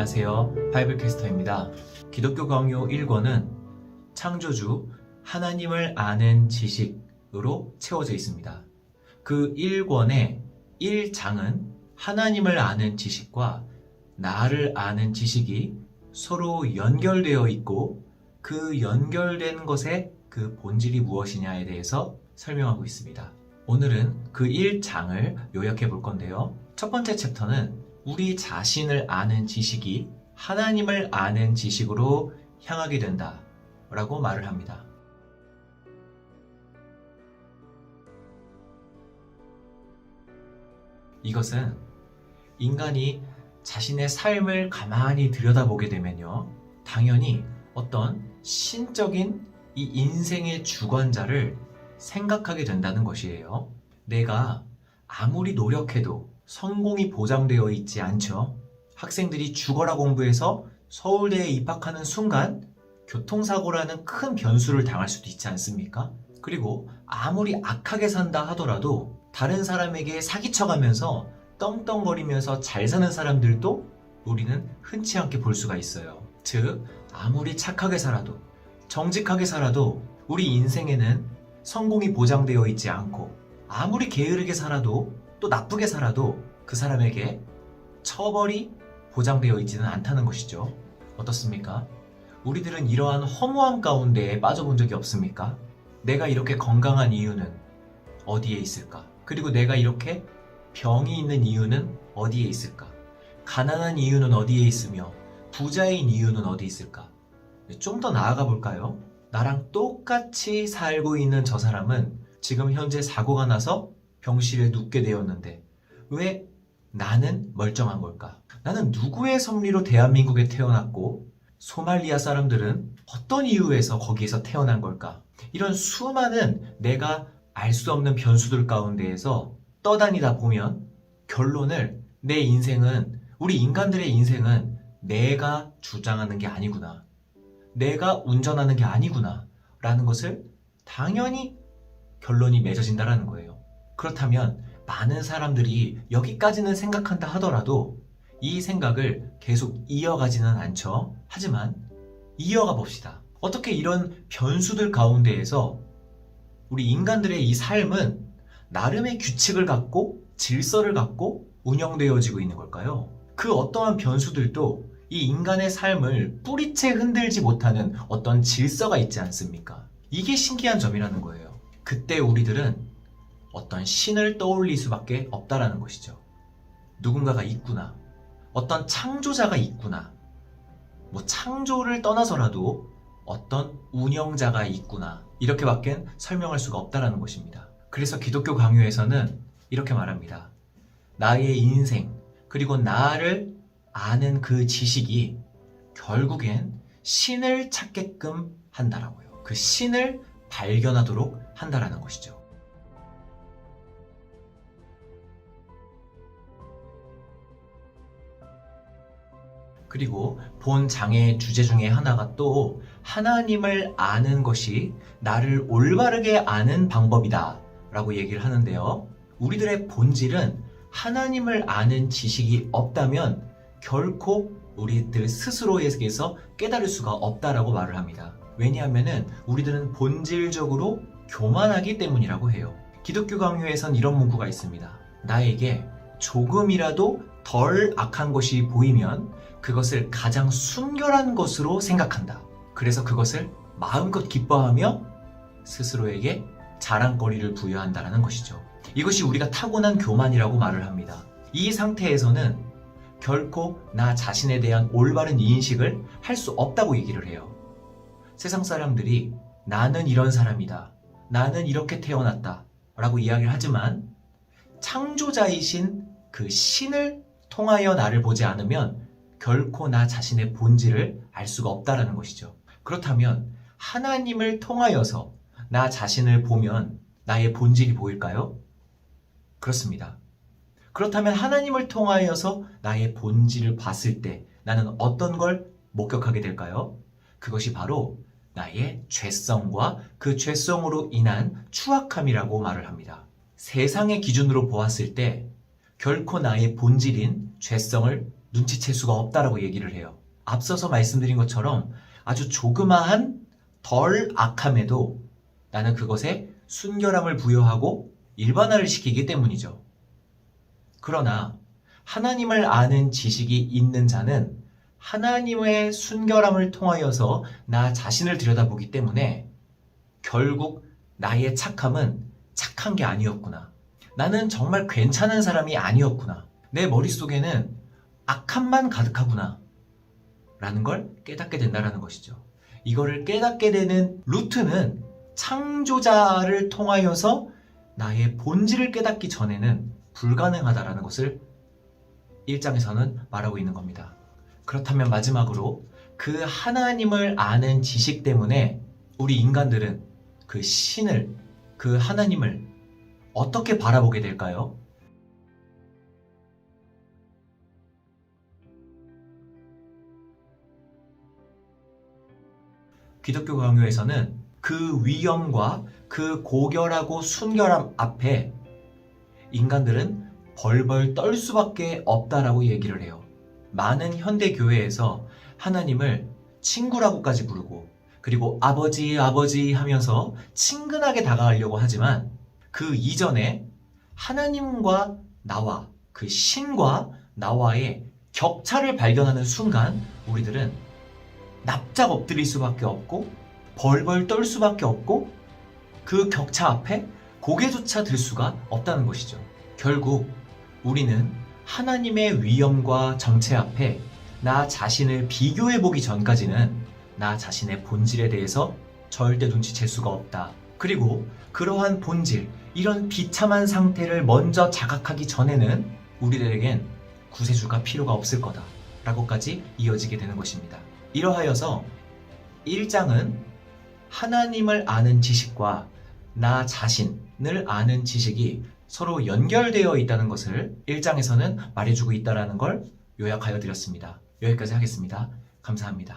안녕하세요. 바이블캐스터입니다. 기독교 강요 1권은 창조주 하나님을 아는 지식으로 채워져 있습니다. 그 1권의 1장은 하나님을 아는 지식과 나를 아는 지식이 서로 연결되어 있고 그 연결된 것의 그 본질이 무엇이냐에 대해서 설명하고 있습니다. 오늘은 그 1장을 요약해 볼 건데요. 첫 번째 챕터는 우리 자신을 아는 지식이 하나님을 아는 지식으로 향하게 된다 라고 말을 합니다. 이것은 인간이 자신의 삶을 가만히 들여다보게 되면요, 당연히 어떤 신적인 이 인생의 주관자를 생각하게 된다는 것이에요. 내가 아무리 노력해도 성공이 보장되어 있지 않죠. 학생들이 죽어라 공부해서 서울대에 입학하는 순간 교통사고라는 큰 변수를 당할 수도 있지 않습니까? 그리고 아무리 악하게 산다 하더라도 다른 사람에게 사기쳐가면서 떵떵거리면서 잘 사는 사람들도 우리는 흔치 않게 볼 수가 있어요. 즉, 아무리 착하게 살아도 정직하게 살아도 우리 인생에는 성공이 보장되어 있지 않고, 아무리 게으르게 살아도 또 나쁘게 살아도 그 사람에게 처벌이 보장되어 있지는 않다는 것이죠. 어떻습니까? 우리들은 이러한 허무함 가운데에 빠져본 적이 없습니까? 내가 이렇게 건강한 이유는 어디에 있을까? 그리고 내가 이렇게 병이 있는 이유는 어디에 있을까? 가난한 이유는 어디에 있으며 부자인 이유는 어디 있을까? 좀 더 나아가 볼까요? 나랑 똑같이 살고 있는 저 사람은 지금 현재 사고가 나서 병실에 눕게 되었는데 왜 나는 멀쩡한 걸까? 나는 누구의 섭리로 대한민국에 태어났고 소말리아 사람들은 어떤 이유에서 거기에서 태어난 걸까? 이런 수많은 내가 알 수 없는 변수들 가운데에서 떠다니다 보면 결론을 내 인생은, 우리 인간들의 인생은 내가 주장하는 게 아니구나, 내가 운전하는 게 아니구나 라는 것을 당연히 결론이 맺어진다는 거예요. 그렇다면 많은 사람들이 여기까지는 생각한다 하더라도 이 생각을 계속 이어가지는 않죠. 하지만 이어가 봅시다. 어떻게 이런 변수들 가운데에서 우리 인간들의 이 삶은 나름의 규칙을 갖고 질서를 갖고 운영되어지고 있는 걸까요? 그 어떠한 변수들도 이 인간의 삶을 뿌리채 흔들지 못하는 어떤 질서가 있지 않습니까? 이게 신기한 점이라는 거예요. 그때 우리들은 어떤 신을 떠올릴 수밖에 없다라는 것이죠. 누군가가 있구나, 어떤 창조자가 있구나, 창조를 떠나서라도 어떤 운영자가 있구나, 이렇게밖에 설명할 수가 없다라는 것입니다. 그래서 기독교 강요에서는 이렇게 말합니다. 나의 인생, 그리고 나를 아는 그 지식이 결국엔 신을 찾게끔 한다라고요. 그 신을 발견하도록 한다라는 것이죠. 그리고 본 장의 주제 중에 하나가 또 하나님을 아는 것이 나를 올바르게 아는 방법이다 라고 얘기를 하는데요. 우리들의 본질은 하나님을 아는 지식이 없다면 결코 우리들 스스로에게서 깨달을 수가 없다라고 말을 합니다. 왜냐하면 우리들은 본질적으로 교만하기 때문이라고 해요. 기독교 강요에선 이런 문구가 있습니다. 나에게 조금이라도 덜 악한 것이 보이면 그것을 가장 순결한 것으로 생각한다. 그래서 그것을 마음껏 기뻐하며 스스로에게 자랑거리를 부여한다는 것이죠. 이것이 우리가 타고난 교만이라고 말을 합니다. 이 상태에서는 결코 나 자신에 대한 올바른 인식을 할 수 없다고 얘기를 해요. 세상 사람들이 나는 이런 사람이다, 나는 이렇게 태어났다 라고 이야기를 하지만 창조자이신 그 신을 통하여 나를 보지 않으면 결코 나 자신의 본질을 알 수가 없다라는 것이죠. 그렇다면 하나님을 통하여서 나 자신을 보면 나의 본질이 보일까요? 그렇습니다. 그렇다면 하나님을 통하여서 나의 본질을 봤을 때 나는 어떤 걸 목격하게 될까요? 그것이 바로 나의 죄성과 그 죄성으로 인한 추악함이라고 말을 합니다. 세상의 기준으로 보았을 때 결코 나의 본질인 죄성을 눈치챌 수가 없다라고 얘기를 해요. 앞서서 말씀드린 것처럼 아주 조그마한 덜 악함에도 나는 그것에 순결함을 부여하고 일반화를 시키기 때문이죠. 그러나 하나님을 아는 지식이 있는 자는 하나님의 순결함을 통하여서 나 자신을 들여다보기 때문에 결국 나의 착함은 착한 게 아니었구나. 나는 정말 괜찮은 사람이 아니었구나. 내 머릿속에는 악함만 가득하구나. 라는 걸 깨닫게 된다는 것이죠. 이거를 깨닫게 되는 루트는 창조자를 통하여서 나의 본질을 깨닫기 전에는 불가능하다라는 것을 1장에서는 말하고 있는 겁니다. 그렇다면 마지막으로 그 하나님을 아는 지식 때문에 우리 인간들은 그 신을, 그 하나님을 어떻게 바라보게 될까요? 기독교 강요에서는 그 위엄과 그 고결하고 순결함 앞에 인간들은 벌벌 떨 수밖에 없다라고 얘기를 해요. 많은 현대 교회에서 하나님을 친구라고까지 부르고 그리고 아버지 아버지 하면서 친근하게 다가가려고 하지만 그 이전에 하나님과 나와 그 신과 나와의 격차를 발견하는 순간 우리들은 납작 엎드릴 수밖에 없고 벌벌 떨 수밖에 없고 그 격차 앞에 고개조차 들 수가 없다는 것이죠. 결국 우리는 하나님의 위엄과 정체 앞에 나 자신을 비교해보기 전까지는 나 자신의 본질에 대해서 절대 눈치챌 수가 없다. 그리고 그러한 본질, 이런 비참한 상태를 먼저 자각하기 전에는 우리들에겐 구세주가 필요가 없을 거다 라고까지 이어지게 되는 것입니다. 이러하여서 1장은 하나님을 아는 지식과 나 자신을 아는 지식이 서로 연결되어 있다는 것을 1장에서는 말해주고 있다는 걸 요약하여 드렸습니다. 여기까지 하겠습니다. 감사합니다.